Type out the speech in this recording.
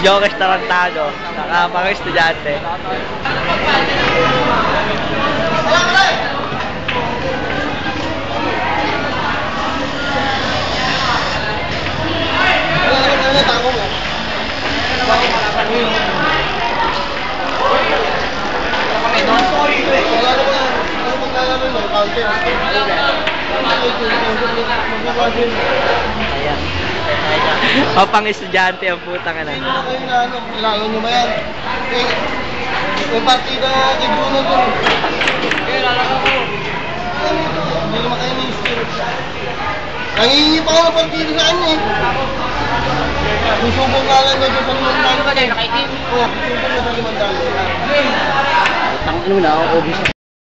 Jokes Tarantado, saka mga estudyante. Ayan. O pang estudyante ang putang na. Lalo nyo ba yan? May partida na tibunan doon. Okay, lalaka ko. Hindi naman kayo ni-steal. Nangingi pa ako ng partida sa kanya eh. Susubong nga lang doon sa limandalo. Ano ba dyan? Nakaitim? Oo, susubong na sa limandalo. Tang ano na, obvious.